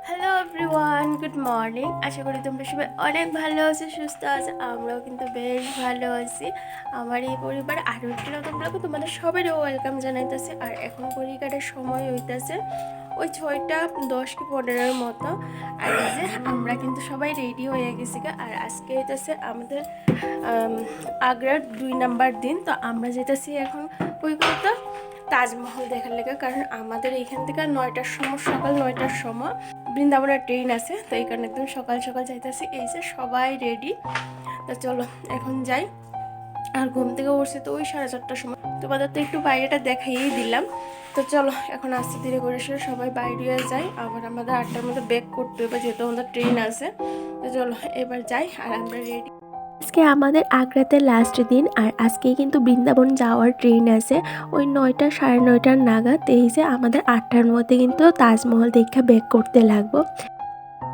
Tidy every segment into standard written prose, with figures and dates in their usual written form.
Hello everyone, good morning. আশা করি তোমরা সবাই অনেক ভালো আছো, সুস্থ আছো। আমরাও কিন্তু বেশ ভালো আছি। আমার এই পরিবার আরও একটি নতুন ব্লগে তোমাদের সবারই ওয়েলকাম জানাইতেছে। আর এখন পরীক্ষাটার সময় হইতেছে ওই 6:10 কি 15-এর মতো। আর এই যে আমরা কিন্তু সবাই রেডি হয়ে গেছি। আর আজকে হইতেছে আমাদের আগ্রার 2 নাম্বার দিন। তো আমরা যেতেছি এখন কলকাতা তাজমহল দেখার লেগে, কারণ আমাদের এইখান থেকে 9টার সময়, সকাল 9টার সময় বৃন্দাবনের ট্রেন আছে। তো এই কারণে একদম সকাল সকাল যাইতেছি। এই যে সবাই রেডি। তো চলো এখন যাই। আর ঘুম থেকে উঠছে তো ওই 4:30টার সময়। তোমাদের তো একটু বাইরেটা দেখাইয়েই দিলাম। তো চলো এখন আস্তে ধীরে করে সবাই বাইরে যাই। আবার আমাদের 8টার মধ্যে ব্যাক করতে হবে, যেহেতু আমাদের ট্রেন আছে। তো চলো এবার যাই। আর আমরা রেডি। আজকে আমাদের আগ্রাতে লাস্ট দিন। আর আজকেই কিন্তু বৃন্দাবন যাওয়ার ট্রেন আছে ওই 9টা 9:30 নাগাদ। এই যে আমাদের 8টার মধ্যে কিন্তু তাজমহল দেখে ব্যাক করতে লাগবো,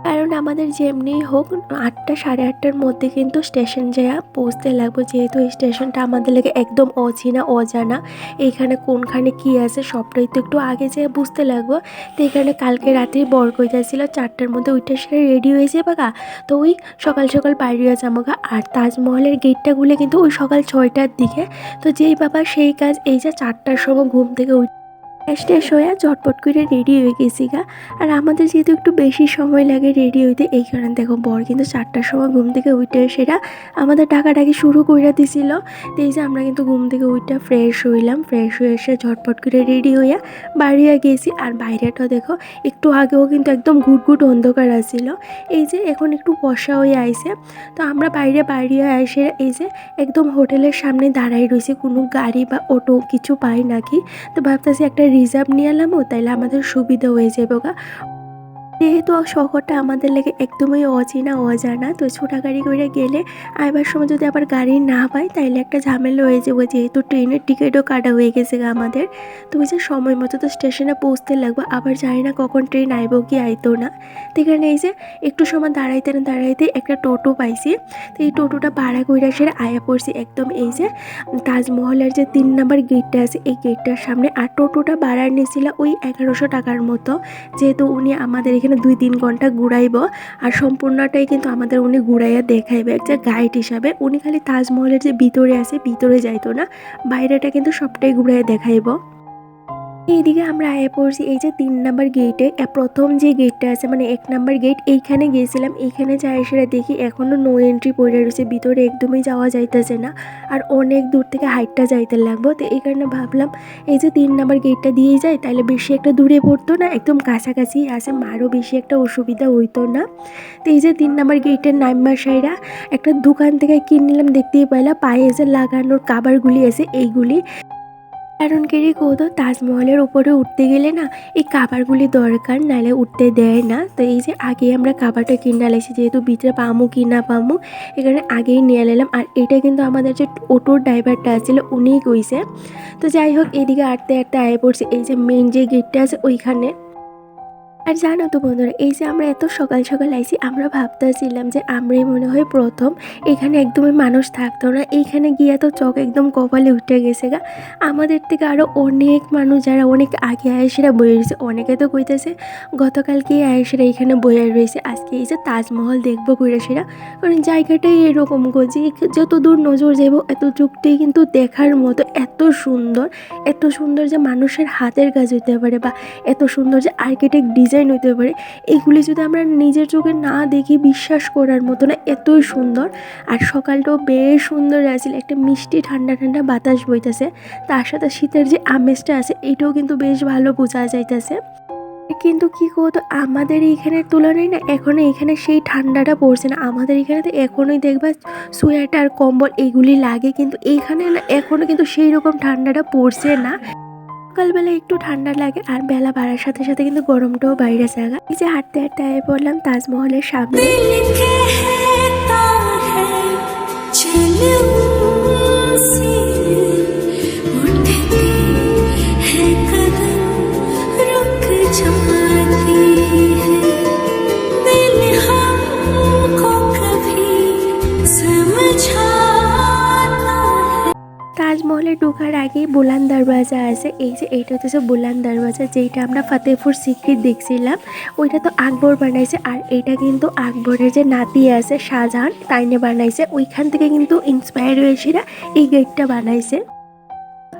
কারণ আমাদের যেমনি হোক 8টা 8:30টার মধ্যে কিন্তু স্টেশন যাওয়া পৌঁছতে লাগবো, যেহেতু এই স্টেশনটা আমাদের লাগে একদম অচেনা অজানা। এইখানে কোনখানে কি আছে সবটাই তো একটু আগে যেয়ে বুঝতে লাগবো। তো এখানে কালকে রাতেই বর কইতাছিল 4টার মধ্যে ওইটা সেরে রেডি হয়েছে বাগা। তো ওই সকাল সকাল বাইরে যাবোগা। আর তাজমহলের গেটটা খুলে কিন্তু ওই সকাল 6টার দিকে। তো যেই বাবা সেই কাজ। এই যে 4টার সময় ঘুম থেকে ফ্রেশ হয়ে ঝটপট করে রেডি হয়ে গেছি গা। আর আমাদের যেহেতু একটু বেশি সময় লাগে রেডি হইতে, এই কারণে দেখো বর কিন্তু 4টার সময় ঘুম থেকে উঠে সেরা আমাদের ডাকাডাকি শুরু করে দিছিল। তো এই যে আমরা কিন্তু ঘুম থেকে উঠে ফ্রেশ হইলাম, ফ্রেশ হয়ে এসে ঝটপট করে রেডি হইয়া বাড়িয়া গেছি। আর বাইরেটা দেখো একটু আগেও কিন্তু একদম ঘুটঘুট অন্ধকার আসছিল। এই যে এখন একটু বর্ষা হয়ে আইছে। তো আমরা বাইরে এসে এই যে একদম হোটেলের সামনে দাঁড়াই রয়েছি, কোনো গাড়ি বা অটো কিছু পাই নাকি। তো ভাবতেছি একটা রিজার্ভ নিয়ে এলামও, তাইলে আমাদের সুবিধা হয়ে যাবে গা। যেহেতু শহরটা আমাদের লাগে একদমই অচেনা অজানা, তো ছোটা গাড়ি করে গেলে আইবার সময় যদি আবার গাড়ি না পাই তাইলে একটা ঝামেলা হয়ে যাবো, যেহেতু ট্রেনের টিকিটও কাটা হয়ে গেছে গা আমাদের। তো ওই যে সময় মতো তো স্টেশনে পৌঁছতে লাগবো, আবার জানি না কখন ট্রেন আইব কি আইতো না। তো এখানে এই যে একটু সময় দাঁড়াইতে না দাঁড়াইতে একটা টোটো পাইছি। তো এই টোটোটা ভাড়া করে সেরে আয়া পড়ছি একদম এই যে তাজমহলের যে 3 নাম্বার গেটটা আছে এই গেটটার সামনে। আর টোটোটা ভাড়া নিয়েছিল ওই 1100 টাকার মতো, যেহেতু উনি আমাদের এখানে 2-3 ঘন্টা ঘুরাইব। আর সম্পূর্ণটাই কিন্তু আমাদের উনি ঘুরাইয়া দেখাইবে একটা গাইড হিসাবে। উনি খালি তাজমহলের যে ভিতরে আছে ভিতরে যাইতো না, বাইরেটা কিন্তু সবটাই ঘুরাইয়া দেখাইব। এইদিকে আমরা আয়া পড়ছি এই যে 3 নাম্বার গেটে। প্রথম যে গেটটা আছে মানে 1 নাম্বার গেট, এইখানে গিয়েছিলাম। এইখানে যাই সেটা দেখি এখনও নো এন্ট্রি পড়ে রয়েছে, ভিতরে একদমই যাওয়া যাইতেছে না। আর অনেক দূর থেকে হাইটটা যাইতে লাগবো। তো এই কারণে ভাবলাম এই যে 3 নাম্বার গেটটা দিয়ে যায় তাহলে বেশি একটা দূরে পড়তো না, একদম কাছাকাছি আছে, মারও বেশি একটা অসুবিধা হইতো না। তো এই যে 3 নাম্বার গেটের নাইমার সাইরা একটা দোকান থেকে কিনে নিলাম, দেখতেই পাইলা পায়ে যে লাগানোর কাবারগুলি আছে এইগুলি। কারণ কেরি কৌতো তাজমহলের উপরে উঠতে গেলে না এই কাবারগুলি দরকার, নাহলে উঠতে দেয় না। তো এই যে আগে আমরা কাবারটা কিনে লাইছি, যেহেতু ভিতরে পামু কি না পামু এখানে আগেই নিয়ে নিলাম। আর এটা কিন্তু আমাদের যে অটোর ড্রাইভারটা আছিল উনিই কইছে। তো যাই হোক এদিকে আটতে আটতে আয়ে পড়ছে এই যে মেইন যে গেটটা আছে ওইখানে। আর জানো তো বন্ধুরা, এই যে আমরা এত সকাল সকাল আইছি, আমরা ভাবতেছিলাম যে আমরাই মনে হয় প্রথম। এখানে একদমই মানুষ থাকতো না। এইখানে গিয়ে তো চোখ একদম কপালে উঠে গেছে গা। আমাদের থেকে আরও অনেক মানুষ যারা অনেক আগে আয়েসেরা বয়ে রয়েছে, অনেকে তো কইতেছে গতকালকেই আয়েসেরা এখানে বয়ে রয়েছে, আজকে এই যে তাজমহল দেখবো কইরাসেরা। কারণ জায়গাটাই এরকম গো যে যত দূর নজর যাবো এত চোখটাই কিন্তু দেখার মতো, এত সুন্দর, এত সুন্দর যে মানুষের হাতের কাজ হইতে পারে বা এত সুন্দর যে আর্কিটেক্ট ডিজাইন হইতে পারে, এগুলি যদি আমরা নিজের চোখে না দেখি বিশ্বাস করার মতো না, এতই সুন্দর। আর সকালটাও বেশ সুন্দর আছে, একটা মিষ্টি ঠান্ডা ঠান্ডা বাতাস বইতেছে, তার সাথে শীতের যে আমেজটা আছে এইটাও কিন্তু বেশ ভালো বোঝা যাইতেছে। কিন্তু কি করতো আমাদের এইখানের তুলনায় না এখনো এখানে সেই ঠান্ডাটা পড়ছে না। আমাদের এখানে তো এখনোই দেখবা সোয়েটার কম্বল এইগুলি লাগে, কিন্তু এইখানে না এখনো কিন্তু সেই রকম ঠান্ডাটা পড়ছে না। সকালবেলা একটু ঠান্ডা লাগে আর বেলা বাড়ার সাথে সাথে কিন্তু গরমটাও বাইরে জায়গা। এই যে হাঁটতে হাঁটতে আয়ে পড়লাম তাজমহলের সামনে। তাজমহলে ঢোকার আগেই বুলান দরওয়াজা আছে। এই যে এইটা হচ্ছে বুলান দরওয়াজা, যেটা আমরা ফতেহপুর সিক্রি দেখছিলাম, ওইটা তো আকবর বানাইছে। আর এটা কিন্তু আকবরের যে নাতি আছে শাহজাহান, তাইনে বানাইছে। ওইখান থেকে কিন্তু ইন্সপায়ার হয়েছিরা এই গেটটা বানাইছে।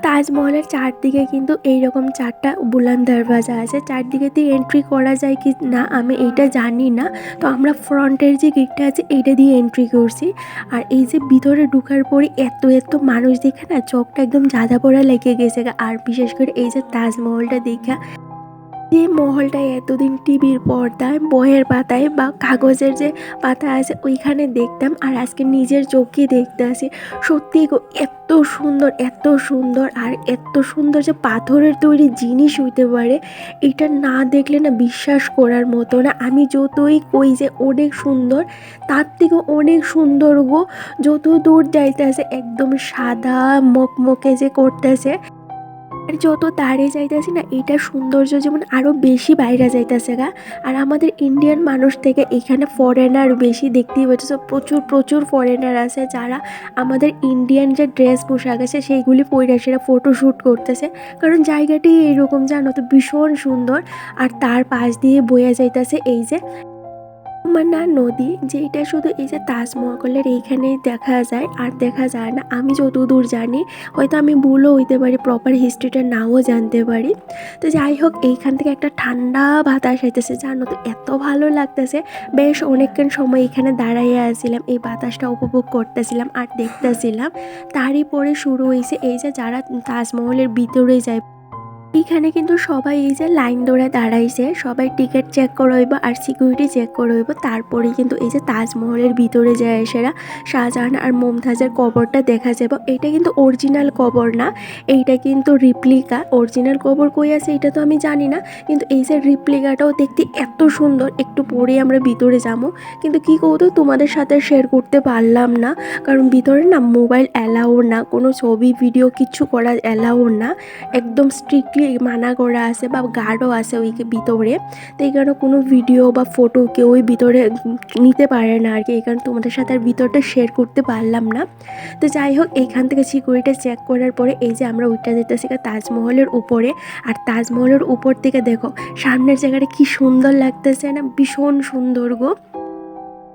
তাজমহলের চারদিকে কিন্তু এইরকম 4টা বুলান দরওয়াজা আছে। চারদিকে দিয়ে এন্ট্রি করা যায় কি না আমি এইটা জানি না। তো আমরা ফ্রন্টের যে গেটটা আছে এইটা দিয়ে এন্ট্রি করছি। আর এই যে ভিতরে ঢোকার পরে এত এত মানুষ দেখে না চোখটা একদম জাদা পড়া লেগে গেছে। আর বিশেষ করে এই যে তাজমহলটা দেখা, যে মহলটা এতদিন টিভির পর্দায়, বইয়ের পাতায় বা কাগজের যে পাতা আছে ওইখানে দেখতাম, আর আজকে নিজের চোখে দেখতে আসি। সত্যি গো, এত সুন্দর, এত সুন্দর, আর এত সুন্দর যে পাথরের তৈরি জিনিস হইতে পারে, এটা না দেখলে না বিশ্বাস করার মতো না। আমি যতই কই যে অনেক সুন্দর, তার থেকে অনেক সুন্দর গো। যত দূর যাইতেছে একদম সাদা মকমকে যে করতেছে, আর যত তারে যাইতেছি না এইটার সৌন্দর্য যেমন আরও বেশি বাইরে যাইতেছে গা। আর আমাদের ইন্ডিয়ান মানুষ থেকে এখানে ফরেনার বেশি দেখতেই পাচ্ছি। প্রচুর প্রচুর ফরেনার আছে যারা আমাদের ইন্ডিয়ান যে ড্রেস পোশাক আছে সেইগুলি পরে সেটা ফটোশ্যুট করতেছে, কারণ জায়গাটি এইরকম জানো তো ভীষণ সুন্দর। আর তার পাশ দিয়ে বয়ে যাইতেছে এই যে যমুনা নদী, যেটা শুধু এই যে তাজমহলের এইখানেই দেখা যায়, আর দেখা যায় না। আমি যতদূর জানি, হয়তো আমি ভুলও হইতে পারি, প্রপার হিস্ট্রিটা নাও জানতে পারি। তো যাই হোক, এইখান থেকে একটা ঠান্ডা বাতাস আইতেছে জানো তো, এত ভালো লাগতেছে। বেশ অনেকক্ষণ সময় এখানে দাঁড়াইয়া আসছিলাম, এই বাতাসটা উপভোগ করতেছিলাম আর দেখতেছিলাম। তারই পরে শুরু হয়েছে এই যে যারা তাজমহলের ভিতরে যায়, এখানে কিন্তু সবাই এই যে লাইন ধরে দাঁড়াইছে, সবাই টিকিট চেক করাইব আর সিকিউরিটি চেক করাইব। তারপরেই কিন্তু এই যে তাজমহলের ভিতরে যায় সেরা শাহজাহান আর মুমতাজের কবরটা দেখা যাবে। এটা কিন্তু অরিজিনাল কবর না, এইটা কিন্তু রিপ্লিকা। অরিজিনাল কবর কই আছে এটা তো আমি জানি না, কিন্তু এই যে রিপ্লিকাটাও দেখতে এত সুন্দর। একটু পরে আমরা ভিতরে যাবো, কিন্তু কি কৌতো তোমাদের সাথে শেয়ার করতে পারলাম না, কারণ ভিতরে না মোবাইল অ্যালাউ না, কোনো ছবি ভিডিও কিছু করা অ্যালাউ না, একদম স্ট্রিক্টলি মানা করা আছে বা গার্ডও আছে ওই ভিতরে। তো এই কারণে কোনো ভিডিও বা ফটো কেউ ওই ভিতরে নিতে পারে না আর কি। এই কারণে তোমাদের সাথে আর ভিতরটা শেয়ার করতে পারলাম না। তো যাই হোক, এইখান থেকে সিকিউরিটি চেক করার পরে এই যে আমরা ওইটা যেতেছি তাজমহলের উপরে। আর তাজমহলের উপর থেকে দেখো সামনের জায়গাটা কি সুন্দর লাগতেছে না, ভীষণ সুন্দর গো।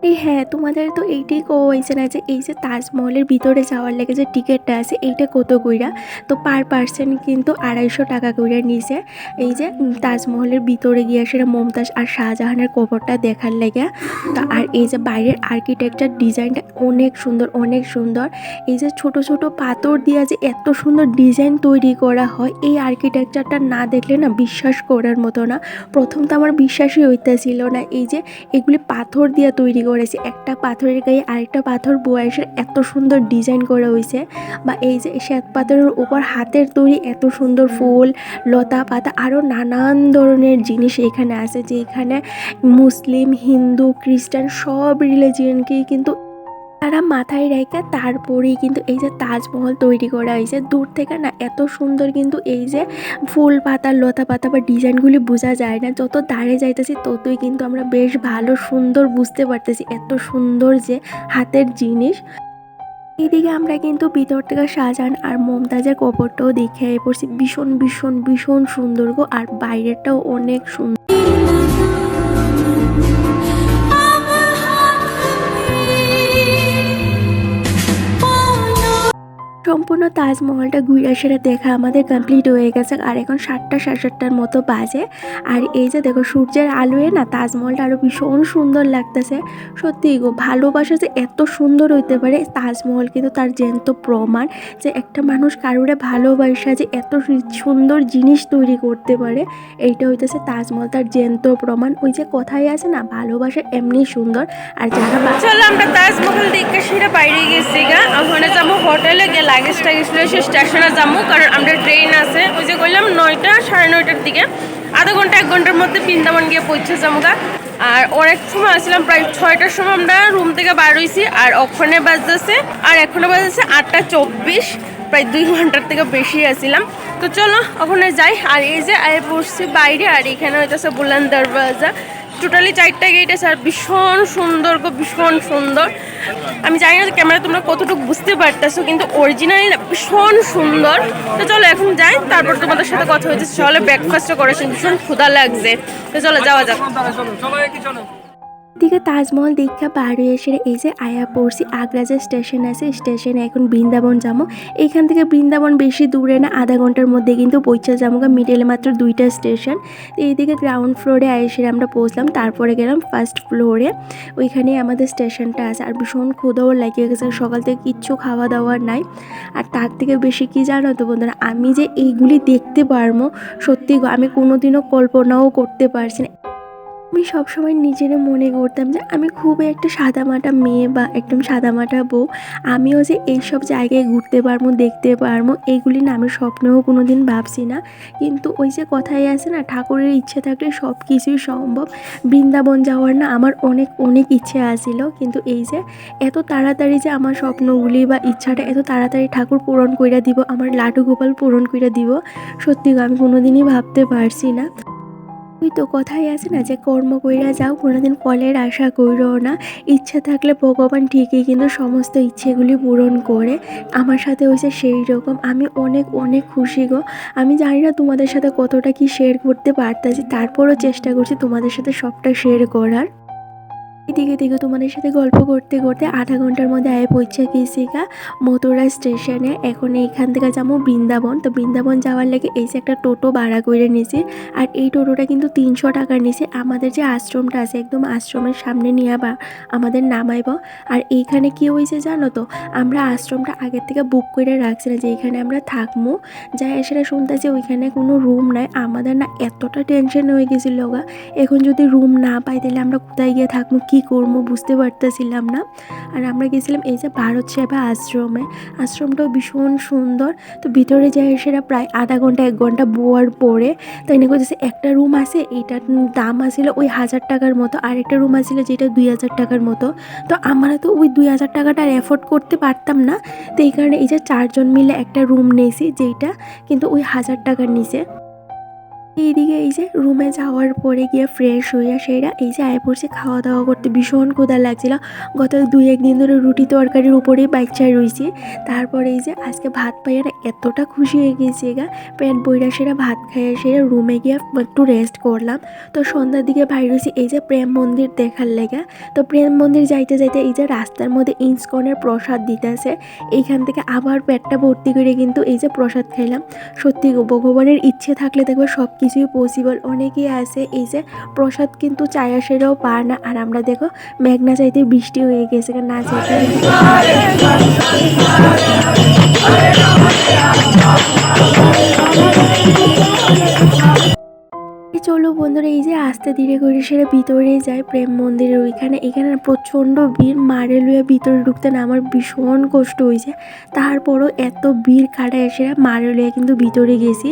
এই হ্যাঁ, তোমাদের তো এইটাই হয়েছে না যে এই যে তাজমহলের ভিতরে যাওয়ার লেগে যে টিকিটটা আছে এইটা কত কইরা। তো পার পার্সন কিন্তু 250 টাকা কইরা নিছে এই যে তাজমহলের ভিতরে গিয়ে সেটা মুমতাজ আর শাহজাহানের কবরটা দেখার লেগে। তো আর এই যে বাইরের আর্কিটেকচার ডিজাইনটা অনেক সুন্দর, অনেক সুন্দর। এই যে ছোট ছোট পাথর দিয়ে যে এত সুন্দর ডিজাইন তৈরি করা হয়, এই আর্কিটেকচারটা না দেখলে না বিশ্বাস করার মতো না। প্রথম তো আমার বিশ্বাসই হইতেছিল না, এই যে এগুলি পাথর দিয়ে তৈরি করেছে, একটা পাথরের গায়ে আরেকটা পাথর বয়সের এত সুন্দর ডিজাইন করা হয়েছে। বা এই যে শ্বেত পাথরের উপর হাতের তৈরি এত সুন্দর ফুল, লতা পাতা, আরও নানান ধরনের জিনিস এখানে আছে, যে এখানে মুসলিম, হিন্দু, খ্রিস্টান সব রিলিজিয়নকেই কিন্তু তারা মাথায় রেখে তারপরেই কিন্তু এই যে তাজমহল তৈরি করা হয়েছে। দূর থেকে না এত সুন্দর কিন্তু এই যে ফুল পাতা, লতা পাতা বা ডিজাইনগুলি বোঝা যায় না, যত দাঁড়িয়ে যাইতেছি ততই কিন্তু আমরা বেশ ভালো সুন্দর বুঝতে পারতেছি এত সুন্দর যে হাতের জিনিস। এইদিকে আমরা কিন্তু ভিতর থেকে শাহজাহান আর মুমতাজের কবরটাও দেখে পড়ছি, ভীষণ ভীষণ ভীষণ সুন্দর গো। আর বাইরেটাও অনেক সুন্দর। সম্পূর্ণ তাজমহলটা ঘুরে সেটা দেখা আমাদের কমপ্লিট হয়ে গেছে। আর এখন 7টা সাড়ে 7টার মতো বাজে। আর এই যে দেখো সূর্যের আলোয় না তাজমহলটা আরও ভীষণ সুন্দর লাগতেছে। সত্যি গো, ভালোবাসা যে এত সুন্দর হইতে পারে, তাজমহল কিন্তু তার জ্যান্ত প্রমাণ। যে একটা মানুষ কারোরে ভালোবাসা যে এত সুন্দর জিনিস তৈরি করতে পারে, এইটা হইতেছে তাজমহল তার জ্যান্ত প্রমাণ। ওই যে কথাই আছে না, ভালোবাসা এমনি সুন্দর। আর যারা চলো আমরা তাজমহল দেখে সেটা বাইরে গেছি গা, ওখানে যাবো হোটেলে গিয়ে লাগেজ টাগেজ সে স্টেশনে যাবো, কারণ আমরা ট্রেন আছে ওই যে বললাম 9টা সাড়ে 9টার দিকে, আধা ঘন্টা 1 ঘন্টার মধ্যে বৃন্দাবন গিয়ে পৌঁছে যাবো গা। আর অনেক সময় আসলাম, প্রায় 6টার সময় আমরা রুম থেকে বার হয়েছি, আর ওখানে বাজতেছে আর এখনো বাজতেছে 8টা 24, প্রায় 2 ঘন্টার থেকে বেশি আসছিলাম। তো চলো ওখানে যাই। আর এই যে আয় পড়ছি বাইরে, আর এখানে হইতেছে বুলান দরওয়াজা। টোটালি 4টা গেট আছে, আর ভীষণ সুন্দর গো, ভীষণ সুন্দর। আমি জানি না ক্যামেরা তোমরা কতটুকু বুঝতে পারতেছো, কিন্তু অরিজিনালি ভীষণ সুন্দর। তো চলো এখন যাই, তারপর তোমাদের সাথে কথা হয়েছে। চলো ব্রেকফাস্টও করেছি, ভীষণ ক্ষুধা লাগছে। তো চলো যাওয়া যাক। দিকে তাজমহল দীক্ষা বাড়ি এসে এই যে আয়া পড়ছি আগ্রা যে স্টেশন আছে, স্টেশনে এখন বৃন্দাবন যাবো। এইখান থেকে বৃন্দাবন বেশি দূরে না, আধা ঘন্টার মধ্যে কিন্তু পৌঁছে যাবো। মিডলে মাত্র 2টা স্টেশন। তো এইদিকে গ্রাউন্ড ফ্লোরে এসে আমরা পৌঁছলাম, তারপরে গেলাম ফার্স্ট ফ্লোরে। ওইখানে আমাদের স্টেশনটা আছে। আর ভীষণ ক্ষুধাও লাগিয়ে গেছে, সকাল থেকে কিচ্ছু খাওয়া দাওয়া নাই। আর তার থেকে বেশি কি জানো তো বন্ধুরা, আমি যে এইগুলি দেখতে পারবো সত্যি আমি কোনোদিনও কল্পনাও করতে পারছি না। আমি সবসময় নিজের মনে করতাম যে আমি খুবই একটা সাদামাটা মেয়ে বা একদম সাদামাটা বউ, আমিও যে এইসব জায়গায় ঘুরতে পারবো, দেখতে পারবো, এইগুলি না আমি স্বপ্নেও কোনো দিন ভাবছি না। কিন্তু ওই যে কথাই আছে না, ঠাকুরের ইচ্ছে থাকলে সব কিছুই সম্ভব। বৃন্দাবন যাওয়ার না আমার অনেক অনেক ইচ্ছে আসছিল, কিন্তু এই যে এত তাড়াতাড়ি যে আমার স্বপ্নগুলি বা ইচ্ছাটা এত তাড়াতাড়ি ঠাকুর পূরণ কইরা দিব, আমার লাড্ডু গোপাল পূরণ কইরা দিব, সত্যি আমি কোনোদিনই ভাবতে পারছি না। ওই তো কথাই আছে না যে কর্ম কইরা যাও, কোনোদিন ফলের আশা কইরো না। ইচ্ছা থাকলে ভগবান ঠিকই কিন্তু সমস্ত ইচ্ছেগুলি পূরণ করে। আমার সাথে হয়েছে সেই রকম। আমি অনেক অনেক খুশি গো। আমি জানি না তোমাদের সাথে কতটা কি শেয়ার করতে পারতেছি, তারপরও চেষ্টা করছি তোমাদের সাথে সবটা শেয়ার করার। এদিকে দেখো তোমাদের সাথে গল্প করতে করতে আধা ঘন্টার মধ্যে আয়ে পৌঁছে গেছি মথুরা স্টেশনে। এখন এইখান থেকে যাবো বৃন্দাবন। তো বৃন্দাবন যাওয়ার লাগে এই যে একটা টোটো ভাড়া করে নিয়েছি। আর এই টোটোটা কিন্তু 300 টাকা নিয়েছে। আমাদের যে আশ্রমটা আছে একদম আশ্রমের সামনে নিয়ে আমাদের নামাইব। আর এইখানে কি হয়েছে জানো তো, আমরা আশ্রমটা আগের থেকে বুক করে রাখছি না যে এইখানে আমরা থাকবো। যাই সেটা শুনতেছি ওইখানে কোনো রুম নাই। আমাদের না এতটা টেনশন হয়ে গেছিল এখন যদি রুম না পাই তাহলে আমরা কোথায় গিয়ে থাকবো, কি করবো বুঝতে পারতেছিলাম না। আর আমরা গেছিলাম এই যে ভারত সেবা আশ্রমে। আশ্রমটাও ভীষণ সুন্দর। তো ভিতরে যাই সেটা প্রায় আধা ঘন্টা 1 ঘন্টা বোয়ার পরে তাই না করতেছে। একটা রুম আছে, এইটার দাম আসছিল ওই 1000 টাকার মতো, আর একটা রুম আসছিল যেটা 2000 টাকার মতো। তো আমরা তো ওই 2000 টাকাটা আর অ্যাফোর্ড করতে পারতাম না। তো এই কারণে এই যে 4 জন মিলে একটা রুম নিয়েছি, যেইটা কিন্তু ওই 1000 টাকার নিচে। এইদিকে এই যে রুমে যাওয়ার পরে গিয়ে ফ্রেশ হইয়া সেরা এই যে আয় পড়ছে খাওয়া দাওয়া করতে। ভীষণ ক্ষুধা লাগছিল, গত 2-1 দিন ধরে রুটি তরকারির উপরেই বাচ্চা রয়েছি। তারপরে এই যে আজকে ভাত পাইয়া না এতটা খুশি হয়ে গেছি পেট বইরা সেরা ভাত খাইয়া সেরা রুমে গিয়ে একটু রেস্ট করলাম। তো সন্ধ্যার দিকে বাইরে হয়েছি এই যে প্রেম মন্দির দেখার লেগা। তো প্রেম মন্দির যাইতে যাইতে এই যে রাস্তার মধ্যে ইন্সকনের প্রসাদ দিতেছে, এইখান থেকে আবার পেটটা ভর্তি করে কিন্তু এই যে প্রসাদ খাইলাম। সত্যি ভগবানের ইচ্ছে থাকলে দেখবে সব কিছুই পসিবল। অনেকেই আছে এই যে প্রসাদ কিন্তু চায়া সেরাও পার না। আর আমরা দেখো মেঘনা চাইতে বৃষ্টি হয়ে গেছে, না চাইতে চলো বন্ধুরা এই যে আস্তে ধীরে করে সেটা ভিতরে যায় প্রেম মন্দিরের ওইখানে। এখানে প্রচণ্ড ভিড়, মারে লুয়ে ভিতরে ঢুকতে না আমার ভীষণ কষ্ট হয়েছে। তারপরও এত ভিড় কাটায় এসে মারে লুয়ে কিন্তু ভিতরে গেছি।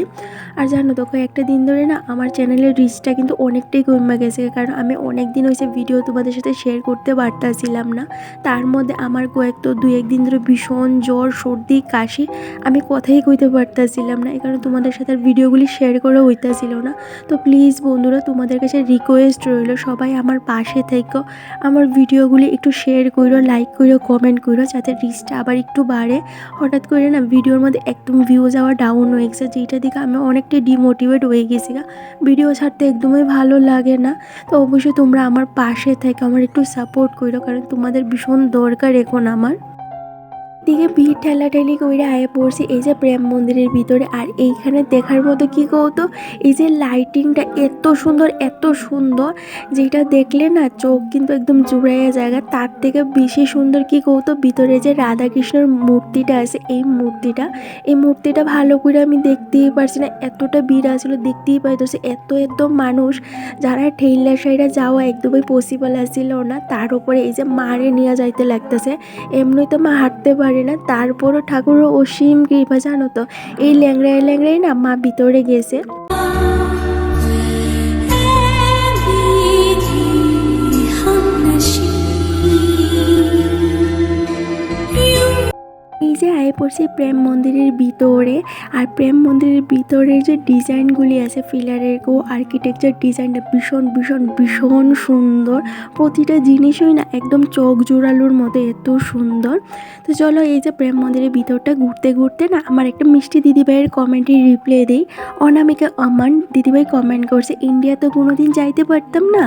আর জানো তো কয়েকটা দিন ধরে না আমার চ্যানেলের রিচটা কিন্তু অনেকটাই কমে গেছে, কারণ আমি অনেক দিন হয়েছে ভিডিও তোমাদের সাথে শেয়ার করতে পারতাছিলাম না। তার মধ্যে আমার কয়েকটা 2-1 দিন ধরে ভীষণ জ্বর, সর্দি, কাশি, আমি কথাই কইতে পারতাছিলাম না। এই কারণে তোমাদের সাথে ভিডিওগুলি শেয়ার করে হইতাছিল না। তো প্লিজ বন্ধুরা তোমাদের কাছে রিকোয়েস্ট রইল সবাই আমার পাশে থেকো, আমার ভিডিওগুলি একটু শেয়ার করো, লাইক করো, কমেন্ট করো, যাতে রিচটা আবার একটু বাড়ে। হঠাৎ করে না ভিডিওর মধ্যে একদম ভিউ যাওয়া ডাউন হয়ে গেছে, যেটা দিকে আমি অনেকটাই ডিমোটিভেট হয়ে গেছি ভিডিও ছাড়তে একদমই ভালো লাগে না। তো অবশ্যই তোমরা আমার পাশে থেকে আমার একটু সাপোর্ট করো, কারণ তোমাদের ভীষণ দরকার এখন আমার। দিকে ভিড় ঠেলাঠেলি করে আয়ে পড়ছি এই যে প্রেম মন্দিরের ভিতরে। আর এইখানে দেখার মতো কি কৌতো, এই যে লাইটিংটা এত সুন্দর এত সুন্দর, যেটা দেখলে না চোখ কিন্তু একদম জুড়াইয়া জায়গা। তার থেকে বেশি সুন্দর কি কৌতো, ভিতরে যে রাধাকৃষ্ণের মূর্তিটা আছে, এই মূর্তিটা ভালো করে আমি দেখতেই পারছি না, এতটা ভিড় আসছিল দেখতেই পাইতেছে। এত মানুষ, যারা ঠেইলা সাইরা যাওয়া একদমই পসিবল আসছিল না। তার উপরে এই যে মারে নিয়ে যাইতে লাগতেছে, এমনি তো মা হাঁটতে পারে না, তারপরও ঠাকুরের অসীম কৃপা জানো তো, এই ল্যাংড়ায় না মা ভিতরে গেছে। এই যে আয়ে পড়ছি প্রেম মন্দিরের ভিতরে। আর প্রেম মন্দিরের ভিতরের যে ডিজাইনগুলি আছে ফিলারের আর্কিটেকচার ডিজাইনটা ভীষণ ভীষণ ভীষণ সুন্দর। প্রতিটা জিনিসই না একদম চোখ জোড়ালোর মতো এত সুন্দর। তো চলো এই যে প্রেম মন্দিরের ভিতরটা ঘুরতে ঘুরতে না আমার একটা মিষ্টি দিদিভাইয়ের কমেন্টের রিপ্লাই দিই। অনামিকা আমান দিদিভাই কমেন্ট করছে, ইন্ডিয়া তো কোনোদিন যাইতে পারতাম না,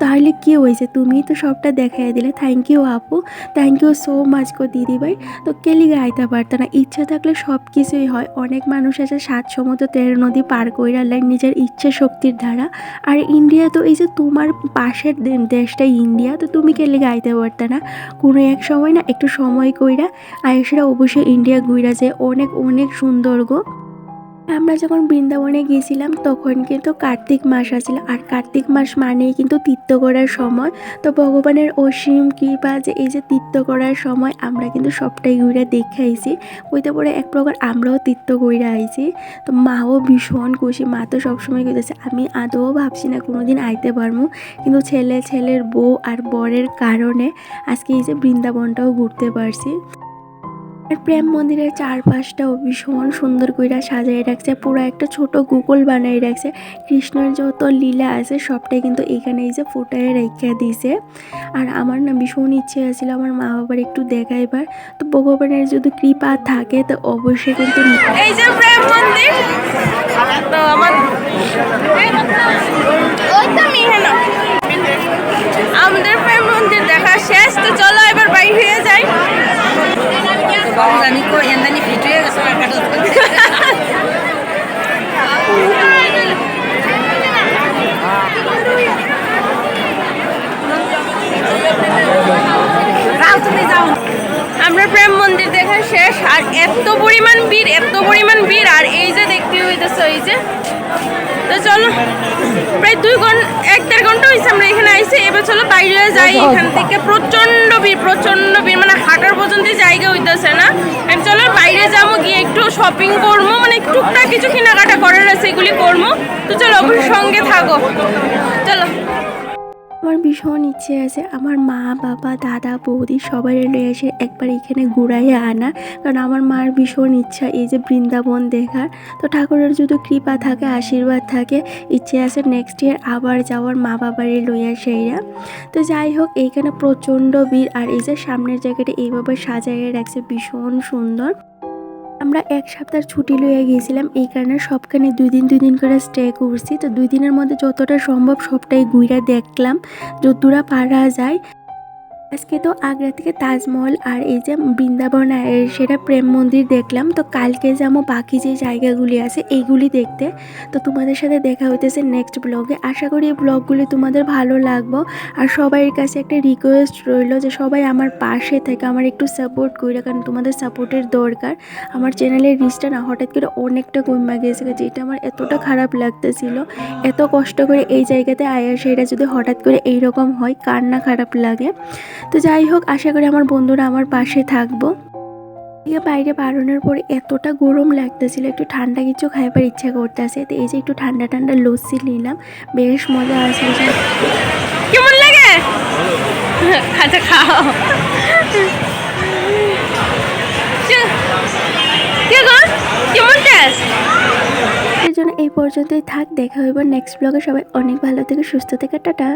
তাহলে কি হয়েছে, তুমি তো সবটা দেখাই দিলে। থ্যাংক ইউ আপু, থ্যাংক ইউ সো মাচ গো দিদিভাই। তো কেলিগে আইতে পারতো না, ইচ্ছা থাকলে সব কিছুই হয়। অনেক মানুষ আছে 7 সমুদ্র 13 নদী পার কইরা লাইক নিজের ইচ্ছা শক্তির দ্বারা। আর ইন্ডিয়া তো এই যে তোমার পাশের দেশটা ইন্ডিয়া, তো তুমি কেলিগে আইতে পারতো না কোনো এক সময় না একটু সময় কইরা আয়েসরা অবশ্যই ইন্ডিয়া ঘুরা যায়, অনেক অনেক সুন্দর গো। আমরা যখন বৃন্দাবনে গিয়েছিলাম তখন কিন্তু কার্তিক মাস আছিল, আর কার্তিক মাস মানেই কিন্তু তীর্থ করার সময়। তো ভগবানের অসীম কৃপা যে এই যে তীর্থ করার সময় আমরা কিন্তু সবটাই ঘুরে দেখে আইছি। কইতে পরে এক প্রকার আমরাও তীর্থ কইরা আইছি। তো মাও ভীষণ খুশি, মা তো সবসময় কইতেছে আমি আদৌ ভাবছি না কোনোদিন আইতে পারবো, কিন্তু ছেলের বউ আর বরের কারণে আজকে এই যে বৃন্দাবনটাও ঘুরতে পারছি। আর প্রেম মন্দিরের চারপাশটাও ভীষণ সুন্দর কইরা সাজাই রাখছে, পুরো একটা ছোট গুগল বানাই রাখছে। কৃষ্ণের যত লীলা আছে সবটাই কিন্তু এখানে এই যে ফুটায় রেখে দিছে। আর আমার না ভীষণ ইচ্ছে আছিল আমার মা বাবার একটু দেখাইবার, তো ভগবানের যদি কৃপা থাকে তো অবশ্যই কিন্তু এই যে প্রেম মন্দির, তো আমার ওই তো মিহানো আমাদের প্রেম মন্দির দেখা শেষ। তো চলো এবার বাইরে হয়ে যাই। বাবুরানি কো এন্দানি ফিট হয়ে গেছে আর কাটো যাও তুমি যাও। আমরা প্রেম মন্দির দেখা শেষ, আর এত পরিমাণ ভিড়, এত পরিমাণ ভিড়। আর এই যে দেখতে হইতেছে এই যে, তো চলো প্রায় 1-1.5 ঘন্টা হয়েছে আমরা এখানে আইছি। এবার চলো বাইরে যাই এখান থেকে। প্রচন্ড ভিড়, মানে হাঁটার পর্যন্ত জায়গা হইতেছে না। আমি চলো বাইরে যাবো, গিয়ে একটু শপিং করবো, মানে টুকটাক কিছু কেনাকাটা করার আছে এগুলি করবো। তো চলো অবশ্যই সঙ্গে থাকো, চলো। আমার ভীষণ ইচ্ছে আছে আমার মা বাবা দাদা বৌদি সবাই লয়ে এসে একবার এখানে ঘুরাইয়া আনা, কারণ আমার মার ভীষণ ইচ্ছা এই যে বৃন্দাবন দেখার। তো ঠাকুরের যদি কৃপা থাকে আশীর্বাদ থাকে, ইচ্ছে আছে নেক্সট ইয়ার আবার যাওয়ার মা বাবারে লইয়া সেইরা। তো যাই হোক এইখানে প্রচণ্ড ভিড়, আর এই যে সামনের জায়গাটা এইভাবে সাজাইয়া রাখছে ভীষণ সুন্দর। আমরা 1 সপ্তাহ ছুটি লইয়া গিয়েছিলাম, এই কারণে সবখানে 2 দিন করে স্টে করছি। তো 2 দিনের মধ্যে যতটা সম্ভব সবটাই ঘুরে দেখলাম যতদূর পারা যায়। আজকে তো আগ্রা থেকে তাজমহল আর এই যে বৃন্দাবন সেটা প্রেম মন্দির দেখলাম। তো কালকে যাবো বাকি যে জায়গাগুলি আছে এইগুলি দেখতে। তো তোমাদের সাথে দেখা হইতেছে নেক্সট ব্লগে। আশা করি এই ব্লগগুলি তোমাদের ভালো লাগবো। আর সবাই কাছে একটা রিকোয়েস্ট রইল যে সবাই আমার পাশে থেকে আমার একটু সাপোর্ট কইরা, কারণ তোমাদের সাপোর্টের দরকার। আমার চ্যানেলের রিচটা না হঠাৎ করে অনেকটা কমে গেছে, যেটা আমার এতটা খারাপ লাগতেছিল। এত কষ্ট করে এই জায়গাতে আয়া সেটা যদি হঠাৎ করে এইরকম হয় কার না খারাপ লাগে। তো যাই হোক আশা করি আমার বন্ধুরা আমার পাশে থাকবো। বাইরে বাড়ানোর পরে এতটা গরম লাগতেছিল, একটু ঠান্ডা কিছু খাইবার ইচ্ছা করতেছে। তো এই যে একটু ঠান্ডা ঠান্ডা লস্যি নিলাম, বেশ মজা আছে। কেমন লাগে? আচ্ছা খাও। কেমন টেস্ট? এর জন্য এই পর্যন্তই থাক, দেখা হইব নেক্সট ব্লগে। সবাই অনেক ভালো থেকে সুস্থ থেকে, টাটা।